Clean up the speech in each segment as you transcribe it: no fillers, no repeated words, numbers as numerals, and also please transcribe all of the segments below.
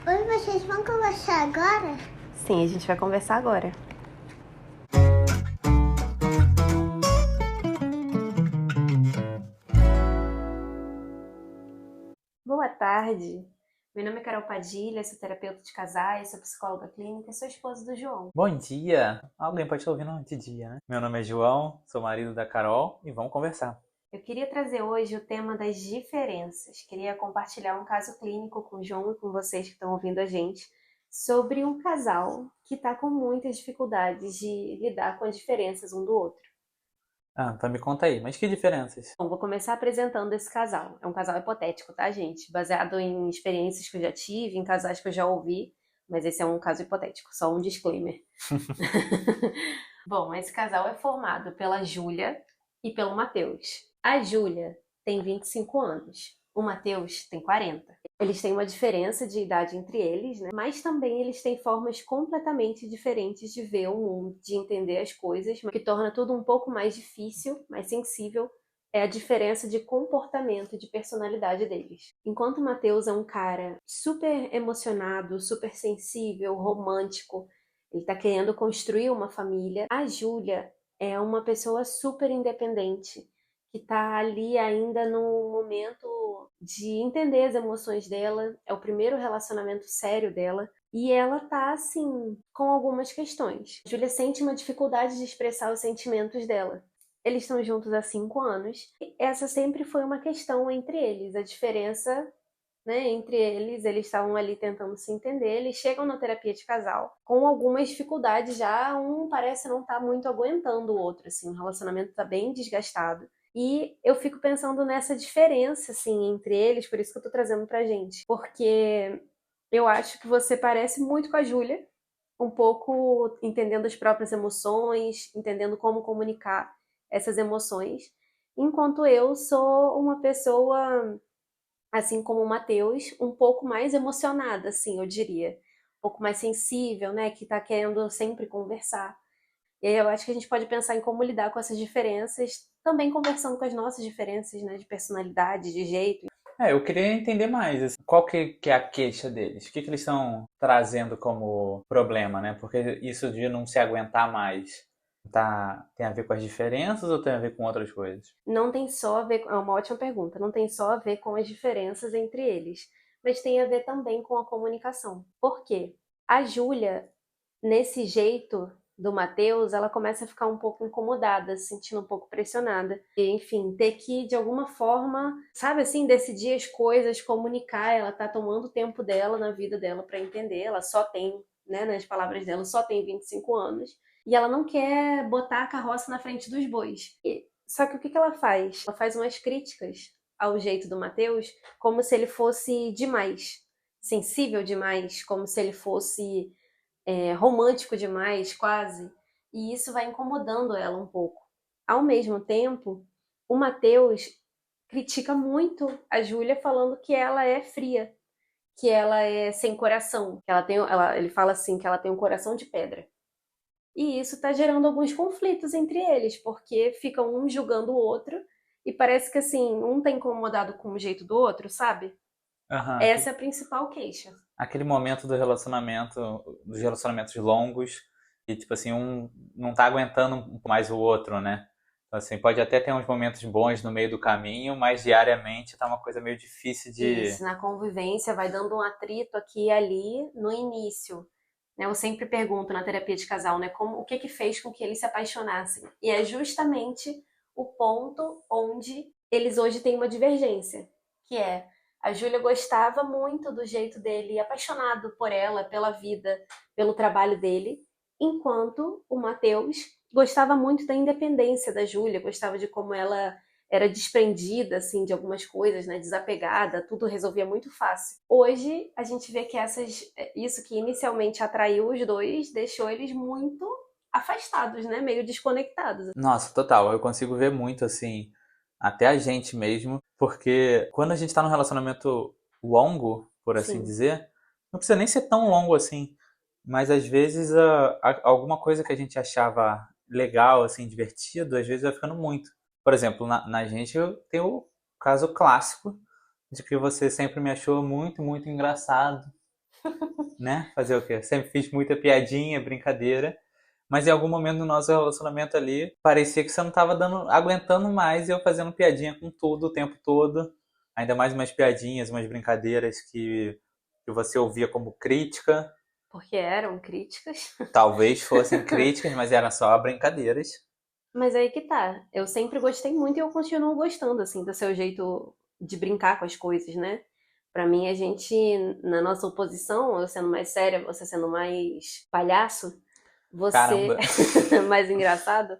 Oi, vocês vão conversar agora? Sim, a gente vai conversar agora. Boa tarde. Meu nome é Carol Padilha, sou terapeuta de casais, sou psicóloga clínica e sou esposa do João. Bom dia! Alguém pode estar ouvindo de dia, né? Meu nome é João, sou marido da Carol e vamos conversar. Eu queria trazer hoje o tema das diferenças. Queria compartilhar um caso clínico com o João e com vocês que estão ouvindo a gente sobre um casal que está com muitas dificuldades de lidar com as diferenças um do outro. Ah, então me conta aí, mas que diferenças? Bom, vou começar apresentando esse casal. É um casal hipotético, tá, gente? Baseado em experiências que eu já tive, em casais que eu já ouvi, mas esse é um caso hipotético, só um disclaimer. Bom, esse casal é formado pela Júlia e pelo Matheus. A Júlia tem 25 anos, o Matheus tem 40. Eles têm uma diferença de idade entre eles, né? Mas também eles têm formas completamente diferentes de ver o mundo, de entender as coisas, o que torna tudo um pouco mais difícil, mais sensível, é a diferença de comportamento e de personalidade deles. Enquanto o Matheus é um cara super emocionado, super sensível, romântico, ele tá querendo construir uma família, a Júlia é uma pessoa super independente, que tá ali ainda no momento de entender as emoções dela, é o primeiro relacionamento sério dela, e ela tá, assim, com algumas questões. A Júlia sente uma dificuldade de expressar os sentimentos dela. Eles estão juntos há 5 anos, e essa sempre foi uma questão entre eles, a diferença, né, entre eles estavam ali tentando se entender, eles chegam na terapia de casal com algumas dificuldades já, um parece não estar muito aguentando o outro, assim, o relacionamento está bem desgastado. E eu fico pensando nessa diferença, assim, entre eles, por isso que eu tô trazendo pra gente. Porque eu acho que você parece muito com a Júlia, um pouco entendendo as próprias emoções, entendendo como comunicar essas emoções, enquanto eu sou uma pessoa, assim como o Matheus, um pouco mais emocionada, assim, eu diria. Um pouco mais sensível, né? Que tá querendo sempre conversar. E aí eu acho que a gente pode pensar em como lidar com essas diferenças, também conversando com as nossas diferenças, né? De personalidade, de jeito. Eu queria entender mais, assim, qual que é a queixa deles? O que eles estão trazendo como problema, né? Porque isso de não se aguentar mais, tem a ver com as diferenças ou tem a ver com outras coisas? Não tem só a ver, é uma ótima pergunta, não tem só a ver com as diferenças entre eles, mas tem a ver também com a comunicação. Por quê? A Júlia, nesse jeito do Matheus, ela começa a ficar um pouco incomodada, se sentindo um pouco pressionada. E, enfim, ter que, de alguma forma, sabe assim, decidir as coisas, comunicar. Ela tá tomando o tempo dela na vida dela para entender. Ela só tem, né, nas palavras dela, só tem 25 anos. E ela não quer botar a carroça na frente dos bois. Só que o que que ela faz? Ela faz umas críticas ao jeito do Matheus, como se ele fosse demais, sensível demais, como se ele fosse romântico demais, quase. E isso vai incomodando ela um pouco. Ao mesmo tempo, o Matheus critica muito a Júlia, falando que ela é fria, que ela é sem coração, que ele fala assim que ela tem um coração de pedra. E isso está gerando alguns conflitos entre eles, porque fica um julgando o outro e parece que assim, um tá incomodado com o jeito do outro, sabe? Aham, Essa é a principal queixa. aquele momento do relacionamento, dos relacionamentos longos, e tipo assim, um não tá aguentando mais o outro, né? Então, assim, pode até ter uns momentos bons no meio do caminho, mas diariamente tá uma coisa meio difícil de. Isso, na convivência vai dando um atrito aqui e ali no início. Né? Eu sempre pergunto na terapia de casal, né, o que que fez com que eles se apaixonassem? E é justamente o ponto onde eles hoje têm uma divergência, que é a Júlia gostava muito do jeito dele, apaixonado por ela, pela vida, pelo trabalho dele, enquanto o Matheus gostava muito da independência da Júlia, gostava de como ela era desprendida assim de algumas coisas, né, desapegada, tudo resolvia muito fácil. Hoje a gente vê que isso que inicialmente atraiu os dois deixou eles muito afastados, né, meio desconectados. Nossa, total, eu consigo ver muito assim, até a gente mesmo, porque quando a gente tá num relacionamento longo, por assim Sim. dizer, não precisa nem ser tão longo assim, mas às vezes alguma coisa que a gente achava legal, assim, divertido, às vezes vai ficando muito. Por exemplo, na gente eu tenho o caso clássico de que você sempre me achou muito, muito engraçado. né? Fazer o quê? Sempre fiz muita piadinha, brincadeira. Mas em algum momento do nosso relacionamento ali, parecia que você não tava aguentando mais eu fazendo piadinha com tudo o tempo todo. Ainda mais umas piadinhas, umas brincadeiras que você ouvia como crítica. Porque eram críticas. Talvez fossem críticas, mas eram só brincadeiras. Mas aí que tá. Eu sempre gostei muito e eu continuo gostando, assim, do seu jeito de brincar com as coisas, né? Pra mim, a gente, na nossa oposição, eu sendo mais séria, você sendo mais palhaço, você Caramba. mais engraçado,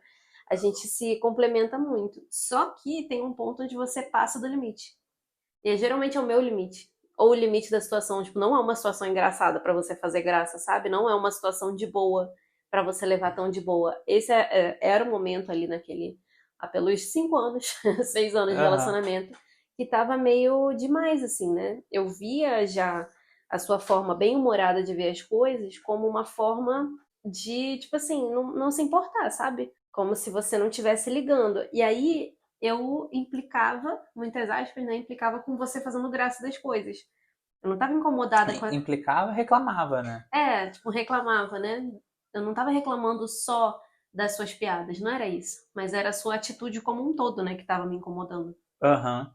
a gente se complementa muito. Só que tem um ponto onde você passa do limite. E geralmente é o meu limite. Ou o limite da situação, tipo, não é uma situação engraçada pra você fazer graça, sabe? Não é uma situação de boa pra você levar tão de boa. Esse era o momento ali naquele, pelos 5 anos, 6 anos de Aham. relacionamento, que tava meio demais, assim, né? Eu via já a sua forma bem humorada de ver as coisas como uma forma de, tipo assim, não se importar, sabe? Como se você não estivesse ligando. E aí eu implicava, muitas aspas, né? Implicava com você fazendo graça das coisas. Eu não tava incomodada com a... Implicava, reclamava, né? Tipo, reclamava, né? Eu não tava reclamando só das suas piadas, não era isso. Mas era a sua atitude como um todo, né, que tava me incomodando. Aham.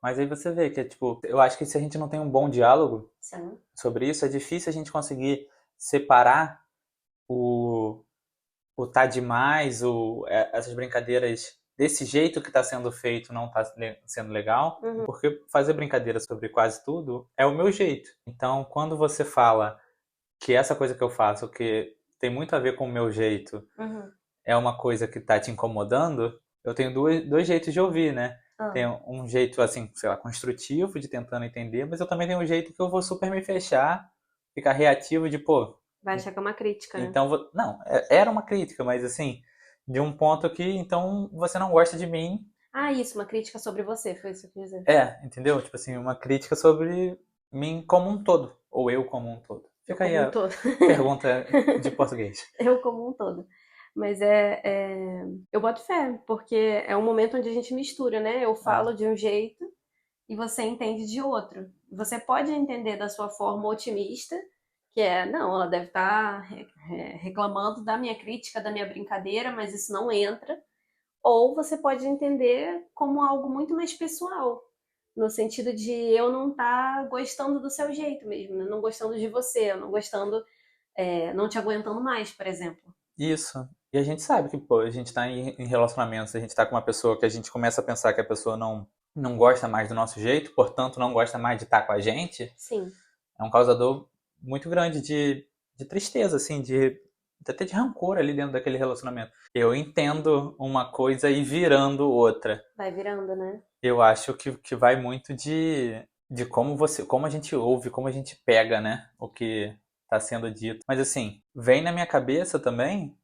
Mas aí você vê que, tipo, eu acho que se a gente não tem um bom diálogo Sim. sobre isso, é difícil a gente conseguir separar o, o tá demais, essas brincadeiras desse jeito que está sendo feito não está sendo legal, Uhum. porque fazer brincadeira sobre quase tudo é o meu jeito. Então, quando você fala que essa coisa que eu faço, que tem muito a ver com o meu jeito, Uhum. é uma coisa que está te incomodando, eu tenho dois jeitos de ouvir, né? Ah, Tem um jeito, assim, sei lá, construtivo, de tentando entender, mas eu também tenho um jeito que eu vou super me fechar, ficar reativo de, pô, vai achar que é uma crítica, né? então, não, era uma crítica, mas assim, de um ponto que, então, você não gosta de mim. Ah, isso, uma crítica sobre você, foi isso que eu quis dizer. Entendeu? Tipo assim, uma crítica sobre mim como um todo, ou eu como um todo. Eu Fica aí como um a todo. pergunta de português. Eu como um todo. Mas eu boto fé, porque é um momento onde a gente mistura, né? Eu Ah, falo de um jeito e você entende de outro. Você pode entender da sua forma otimista, que não, ela deve estar reclamando da minha crítica, da minha brincadeira, mas isso não entra. Ou você pode entender como algo muito mais pessoal, no sentido de eu não estar gostando do seu jeito mesmo, né? Não gostando de você, não gostando, não te aguentando mais, por exemplo. isso. E a gente sabe que, pô, a gente tá em relacionamentos, a gente tá com uma pessoa que a gente começa a pensar que a pessoa não gosta mais do nosso jeito, portanto não gosta mais de estar com a gente, Sim. é um causador muito grande de tristeza, assim, até de rancor ali dentro daquele relacionamento. Eu entendo uma coisa e virando outra. Vai virando, né? Eu acho que vai muito de como a gente ouve, como a gente pega, né, o que está sendo dito. Mas assim, vem na minha cabeça também,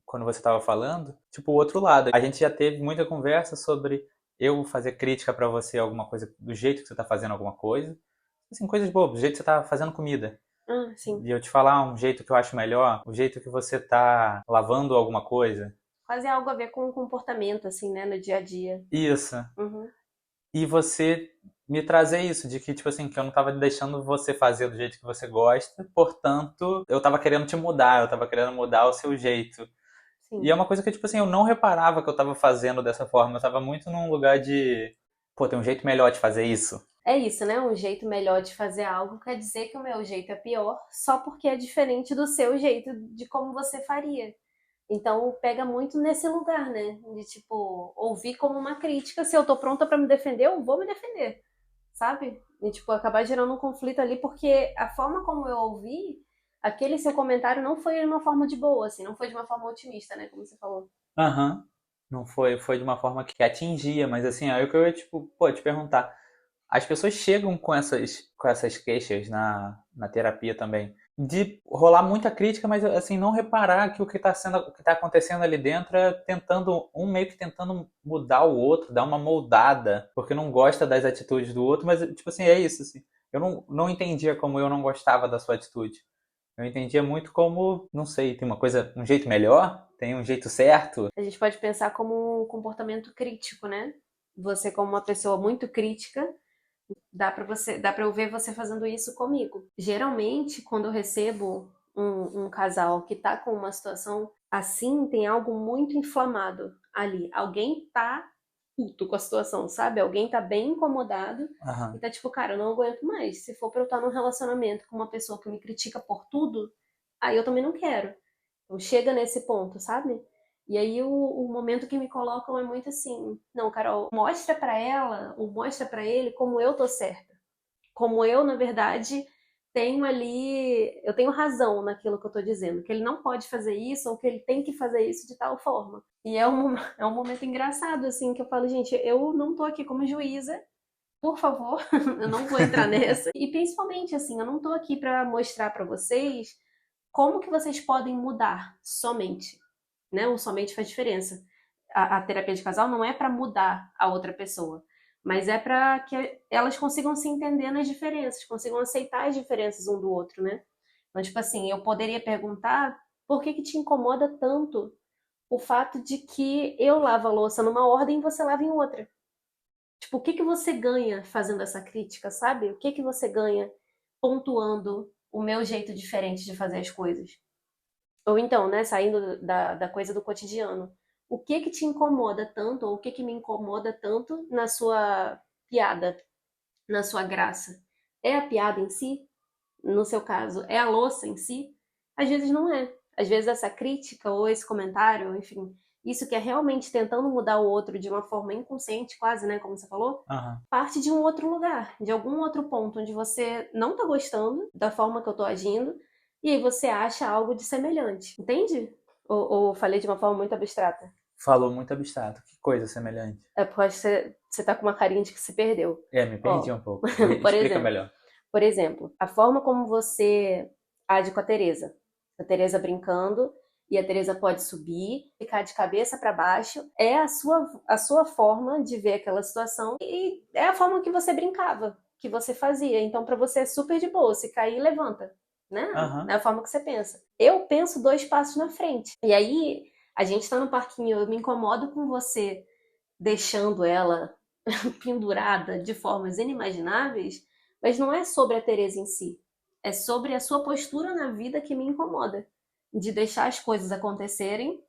quando você estava falando, tipo, o outro lado. A gente já teve muita conversa sobre eu fazer crítica para você alguma coisa, do jeito que você está fazendo alguma coisa. Assim, coisas bobas, do jeito que você tá fazendo comida. Ah, sim. E eu te falar um jeito que eu acho melhor, o jeito que você tá lavando alguma coisa. Quase algo a ver com o comportamento, assim, né, no dia a dia. Isso. Uhum. E você me trazer isso, de que, tipo assim, que eu não tava deixando você fazer do jeito que você gosta, portanto, eu tava querendo te mudar, eu tava querendo mudar o seu jeito. E é Sim. uma coisa que, tipo assim, eu não reparava que eu tava fazendo dessa forma, eu tava muito num lugar de, pô, tem um jeito melhor de fazer isso. É isso, né? Um jeito melhor de fazer algo quer dizer que o meu jeito é pior, só porque é diferente do seu jeito de como você faria. Então pega muito nesse lugar, né? De tipo, ouvir como uma crítica. Se eu tô pronta pra me defender, eu vou me defender, sabe? E tipo, acabar gerando um conflito ali, porque a forma como eu ouvi, aquele seu comentário não foi de uma forma de boa, assim, não foi de uma forma otimista, né? Como você falou. Aham. Não foi de uma forma que atingia, mas assim, aí eu ia, tipo, pô, te perguntar. As pessoas chegam com essas queixas na terapia também. De rolar muita crítica, mas assim, não reparar que o que tá acontecendo ali dentro é meio que tentando mudar o outro, dar uma moldada, porque não gosta das atitudes do outro, mas tipo assim, é isso, assim. Eu não entendia como eu não gostava da sua atitude. Eu entendia muito como, não sei, tem uma coisa, um jeito melhor, tem um jeito certo. A gente pode pensar como um comportamento crítico, né? Você como uma pessoa muito crítica, Dá pra eu ver você fazendo isso comigo. Geralmente, quando eu recebo um casal que tá com uma situação assim, tem algo muito inflamado ali. Alguém tá puto com a situação, sabe? Alguém tá bem incomodado e Aham. tá tipo, cara, eu não aguento mais. Se for pra eu estar num relacionamento com uma pessoa que me critica por tudo, aí eu também não quero. Então chega nesse ponto, sabe? E aí o momento que me colocam é muito assim, não, Carol, mostra pra ela ou mostra pra ele como eu tô certa. Como eu, na verdade, tenho ali, eu tenho razão naquilo que eu tô dizendo, que ele não pode fazer isso ou que ele tem que fazer isso de tal forma. E é um momento engraçado, assim, que eu falo, gente, eu não tô aqui como juíza, por favor, eu não vou entrar nessa. E principalmente, assim, eu não tô aqui pra mostrar pra vocês como que vocês podem mudar somente, né? O somente faz diferença. A terapia de casal não é pra mudar a outra pessoa, mas é pra que elas consigam se entender nas diferenças, consigam aceitar as diferenças um do outro, né? Então, tipo assim, eu poderia perguntar por que que te incomoda tanto o fato de que eu lavo a louça numa ordem e você lava em outra. Tipo, o que que você ganha fazendo essa crítica, sabe? O que que você ganha pontuando o meu jeito diferente de fazer as coisas? Ou então, né, saindo da coisa do cotidiano. O que que te incomoda tanto, ou o que que me incomoda tanto na sua piada, na sua graça? É a piada em si? No seu caso, é a louça em si? Às vezes não é. Às vezes essa crítica ou esse comentário, enfim, isso que é realmente tentando mudar o outro de uma forma inconsciente, quase, né, como você falou, Aham. parte de um outro lugar, de algum outro ponto onde você não tá gostando da forma que eu tô agindo, e aí você acha algo de semelhante, entende? Ou falei de uma forma muito abstrata? Falou muito abstrato. Que coisa semelhante. É porque eu acho que você tá com uma carinha de que se perdeu. É, me perdi Ó, um pouco. por Explica exemplo, melhor. por exemplo, a forma como você age com a Teresa. A Teresa brincando e a Teresa pode subir, ficar de cabeça para baixo. É a sua forma de ver aquela situação e é a forma que você brincava, que você fazia. Então, para você é super de boa. Se cair, levanta. Né? É Aham. a forma que você pensa. Eu penso 2 passos na frente. E aí, a gente tá no parquinho, eu me incomodo com você deixando ela pendurada de formas inimagináveis, mas não é sobre a Teresa em si. É sobre a sua postura na vida que me incomoda. De deixar as coisas acontecerem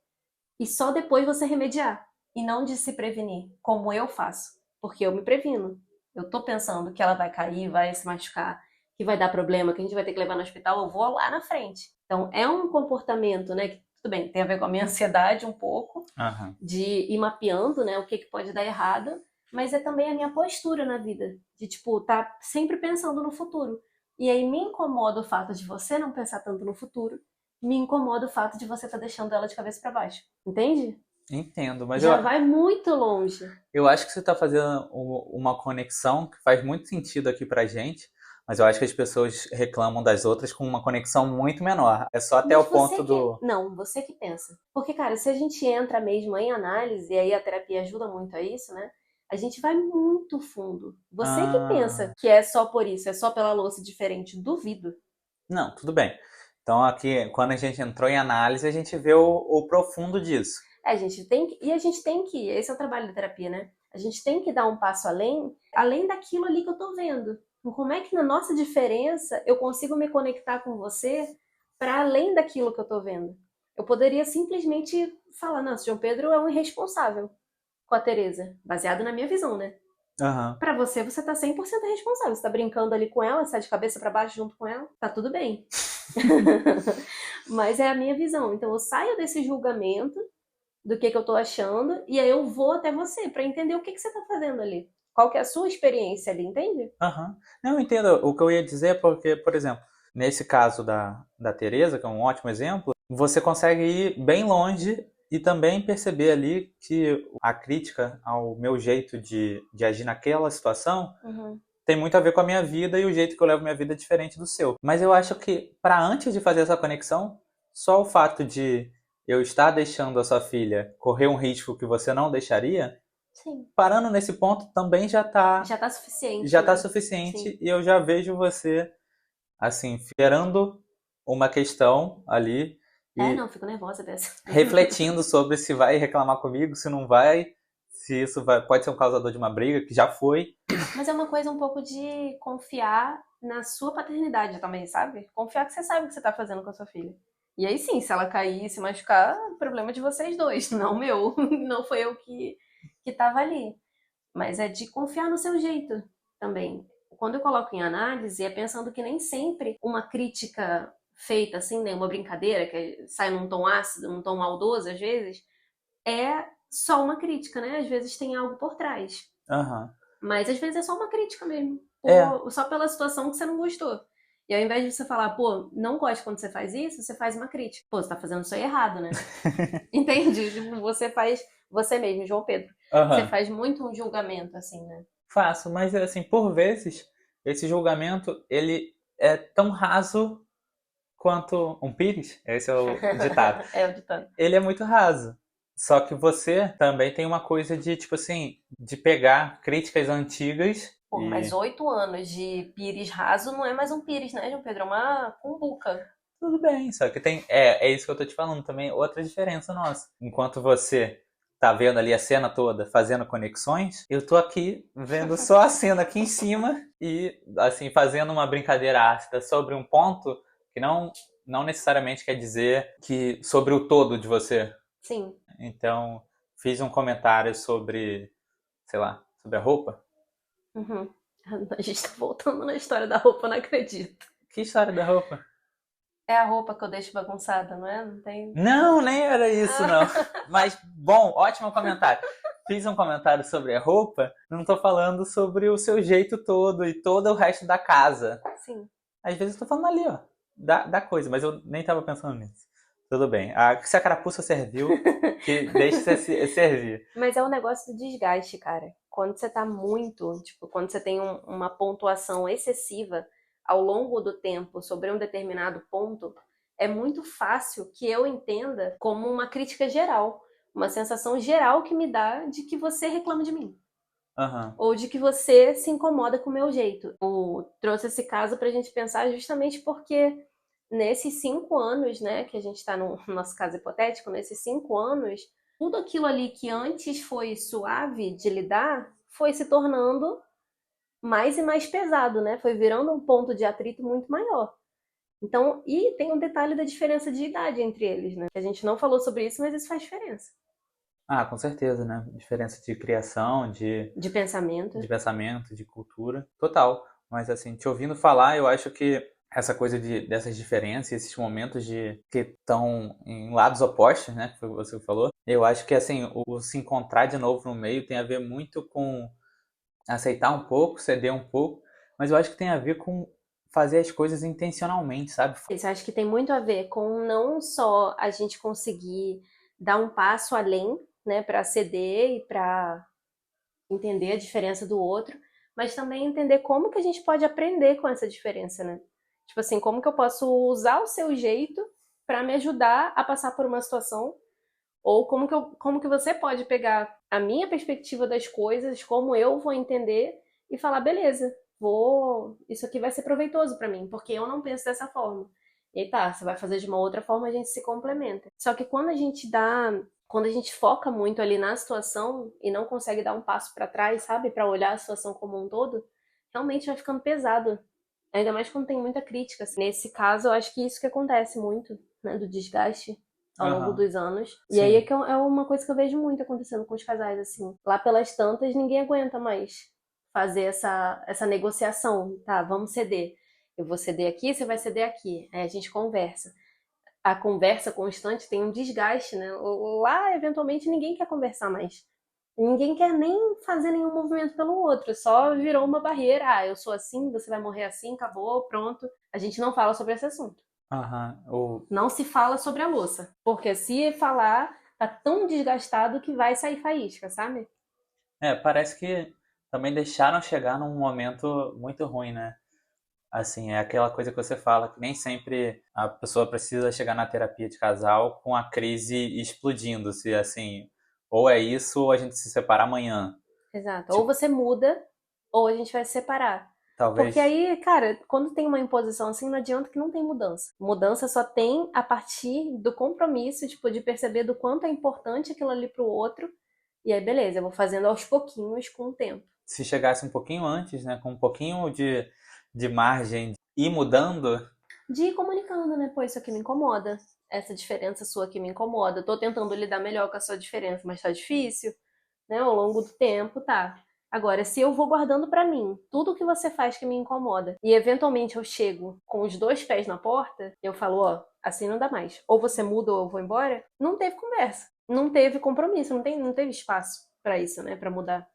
e só depois você remediar. E não de se prevenir, como eu faço. Porque eu me previno. Eu tô pensando que ela vai cair, vai se machucar, que vai dar problema, que a gente vai ter que levar no hospital, eu vou lá na frente. Então é um comportamento, né, que tudo bem, tem a ver com a minha ansiedade um pouco, Aham. de ir mapeando, né, o que que pode dar errado, mas é também a minha postura na vida, de tipo, tá sempre pensando no futuro. E aí me incomoda o fato de você não pensar tanto no futuro, me incomoda o fato de você estar deixando ela de cabeça para baixo. Entende? Entendo, mas Já vai muito longe. eu acho que você está fazendo uma conexão que faz muito sentido aqui pra gente, mas eu acho que as pessoas reclamam das outras com uma conexão muito menor. É só até Mas o você ponto que. do. Não, você que pensa. Porque, cara, se a gente entra mesmo em análise, e aí a terapia ajuda muito a isso, né? A gente vai muito fundo. Você que pensa Ah, que é só por isso, é só pela louça diferente. Duvido. não, tudo bem. Então aqui, quando a gente entrou em análise, a gente vê o profundo disso. É, a gente tem que. E a gente tem que. Esse é o trabalho da terapia, né? A gente tem que dar um passo além, além daquilo ali que eu tô vendo. Então, como é que na nossa diferença eu consigo me conectar com você para além daquilo que eu tô vendo? Eu poderia simplesmente falar, nossa, João Pedro é um irresponsável com a Tereza, baseado na minha visão, né? Aham. Pra você, você tá 100% responsável. Você tá brincando ali com ela, você tá de cabeça pra baixo junto com ela, tá tudo bem. Mas é a minha visão. Então eu saio desse julgamento do que eu tô achando e aí eu vou até você pra entender o que que você tá fazendo ali. Qual que é a sua experiência ali, entende? Aham. Não, eu entendo. O que eu ia dizer é porque, por exemplo, nesse caso da Tereza, que é um ótimo exemplo, você consegue ir bem longe e também perceber ali que a crítica ao meu jeito de agir naquela situação Uhum. tem muito a ver com a minha vida e o jeito que eu levo minha vida é diferente do seu. Mas eu acho que, para antes de fazer essa conexão, só o fato de eu estar deixando a sua filha correr um risco que você não deixaria, Sim. parando nesse ponto também Já tá suficiente, já tá né? suficiente Sim. e eu já vejo você assim gerando uma questão ali É, e não, fico nervosa dessa. refletindo sobre se vai reclamar comigo, se não vai, se isso pode ser um causador de uma briga, que já foi. Mas é uma coisa um pouco de confiar na sua paternidade também, sabe? Confiar que você sabe o que você tá fazendo com a sua filha. E aí sim, se ela cair e se machucar, problema de vocês dois, não meu. Não foi eu que tava ali. Mas é de confiar no seu jeito também. Quando eu coloco em análise, é pensando que nem sempre uma crítica feita assim, né, uma brincadeira que sai num tom ácido, num tom maldoso às vezes, é só uma crítica, né? Às vezes tem algo por trás. Aham. Mas às vezes é só uma crítica mesmo. É. Só pela situação que você não gostou. E ao invés de você falar, pô, não gosto quando você faz isso, você faz uma crítica. Pô, você tá fazendo isso aí errado, né? Entende? Tipo, você faz, você mesmo, João Pedro. Você Aham. faz muito um julgamento, assim, né? Faço, mas assim, por vezes, esse julgamento, ele é tão raso quanto um pires, esse é o ditado. É o ditado. Ele é muito raso. Só que você também tem uma coisa de, tipo assim, de pegar críticas antigas Pô, e mas 8 anos de pires raso não é mais um pires, né, João Pedro? É uma cumbuca. tudo bem. Só que tem. É isso que eu tô te falando também, outra diferença nossa. Enquanto você tá vendo ali a cena toda, fazendo conexões, eu tô aqui vendo só a cena aqui em cima e, assim, fazendo uma brincadeira ácida sobre um ponto que não necessariamente quer dizer que sobre o todo de você. Sim. Então, fiz um comentário sobre, sei lá, sobre a roupa. Uhum. A gente tá voltando na história da roupa, eu não acredito. Que história da roupa? É a roupa que eu deixo bagunçada, não é? Não tem. Não, nem era isso, não. Mas, bom, ótimo comentário. Fiz um comentário sobre a roupa, não tô falando sobre o seu jeito todo e todo o resto da casa. Sim. Às vezes eu tô falando ali, ó, da coisa, mas eu nem tava pensando nisso. Tudo bem. Se a carapuça serviu, que deixe servir. Mas é o negócio do desgaste, cara. Quando você tá muito, tipo, quando você tem uma pontuação excessiva ao longo do tempo sobre um determinado ponto, é muito fácil que eu entenda como uma crítica geral, uma sensação geral que me dá de que você reclama de mim. Aham. Ou de que você se incomoda com o meu jeito. Eu trouxe esse caso pra gente pensar justamente porque nesses 5 anos, né, que a gente tá no nosso caso hipotético, nesses 5 anos, tudo aquilo ali que antes foi suave de lidar foi se tornando mais e mais pesado, né? Foi virando um ponto de atrito muito maior. Então, e tem um detalhe da diferença de idade entre eles, né? A gente não falou sobre isso, mas isso faz diferença. Ah, com certeza, né? Diferença de criação, De pensamento. de pensamento, de cultura, total. Mas assim, te ouvindo falar, eu acho que essa coisa dessas diferenças, esses momentos que estão em lados opostos, né, que foi o que você falou, eu acho que assim, o se encontrar de novo no meio tem a ver muito com aceitar um pouco, ceder um pouco, mas eu acho que tem a ver com fazer as coisas intencionalmente, sabe? Isso acho que tem muito a ver com não só a gente conseguir dar um passo além, né, para ceder e para entender a diferença do outro, mas também entender como que a gente pode aprender com essa diferença, né? Tipo assim, como que eu posso usar o seu jeito para me ajudar a passar por uma situação, ou como que você pode pegar a minha perspectiva das coisas, como eu vou entender e falar, beleza, isso aqui vai ser proveitoso para mim, porque eu não penso dessa forma. E aí tá, você vai fazer de uma outra forma, a gente se complementa. Só que quando a gente foca muito ali na situação e não consegue dar um passo para trás, sabe, para olhar a situação como um todo, realmente vai ficando pesado. Ainda mais quando tem muita crítica. Assim. Nesse caso, eu acho que isso que acontece muito, né, do desgaste ao longo Aham. dos anos. E Sim. aí é uma coisa que eu vejo muito acontecendo com os casais, assim. Lá pelas tantas, ninguém aguenta mais fazer essa negociação. Tá, vamos ceder. Eu vou ceder aqui, você vai ceder aqui. Aí a gente conversa. A conversa constante tem um desgaste, né? Lá, eventualmente, ninguém quer conversar mais. Ninguém quer nem fazer nenhum movimento pelo outro, só virou uma barreira. Ah, eu sou assim, você vai morrer assim, acabou, pronto. A gente não fala sobre esse assunto. Aham. Não se fala sobre a louça, porque se falar, tá tão desgastado que vai sair faísca, sabe? Parece que também deixaram chegar num momento muito ruim, né? Assim, é aquela coisa que você fala, que nem sempre a pessoa precisa chegar na terapia de casal com a crise explodindo, se assim, ou é isso ou a gente se separa amanhã. Exato. Ou Tipo, você muda, ou a gente vai se separar. Porque talvez. aí, cara, quando tem uma imposição assim, não adianta que não tem mudança. Mudança só tem a partir do compromisso, tipo, de perceber do quanto é importante aquilo ali pro outro E aí, beleza, eu vou fazendo aos pouquinhos com o tempo. Se chegasse um pouquinho antes, né, com um pouquinho de margem, ir mudando, De ir comunicando, né? Pô, isso aqui me incomoda. Essa diferença sua aqui me incomoda. Tô tentando lidar melhor com a sua diferença, mas tá difícil, né? Ao longo do tempo, tá. Agora, se eu vou guardando pra mim tudo que você faz que me incomoda e eventualmente eu chego com os dois pés na porta, eu falo, ó, assim não dá mais. Ou você muda ou eu vou embora. Não teve conversa. Não teve compromisso, não teve espaço pra isso, né? Pra mudar.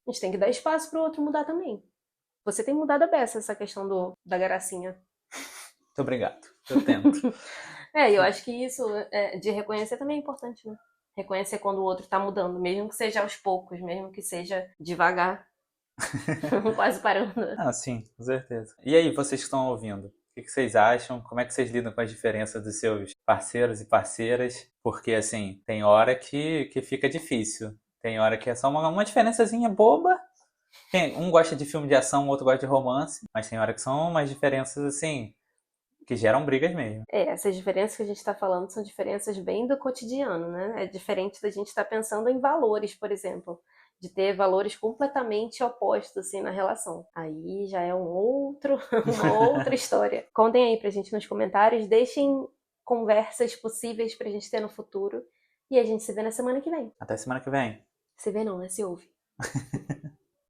A gente tem que dar espaço pro outro mudar também. Você tem mudado a beça essa questão da gracinha. muito obrigado. Eu tento. Eu acho que isso de reconhecer também é importante, né? Reconhecer quando o outro tá mudando, mesmo que seja aos poucos, mesmo que seja devagar, quase parando. Ah, sim, com certeza. E aí, vocês que estão ouvindo? O que vocês acham? Como é que vocês lidam com as diferenças dos seus parceiros e parceiras? Porque, assim, tem hora que fica difícil. Tem hora que é só uma diferençazinha boba. Um gosta de filme de ação, o outro gosta de romance. Mas tem hora que são umas diferenças, assim, que geram brigas mesmo. Essas diferenças que a gente está falando são diferenças bem do cotidiano, né? É diferente da gente estar pensando em valores, por exemplo, de ter valores completamente opostos assim na relação. Aí já é uma outra história. Contem aí pra gente nos comentários, deixem conversas possíveis pra gente ter no futuro e a gente se vê na semana que vem. Até semana que vem. Se vê não, né? Se ouve.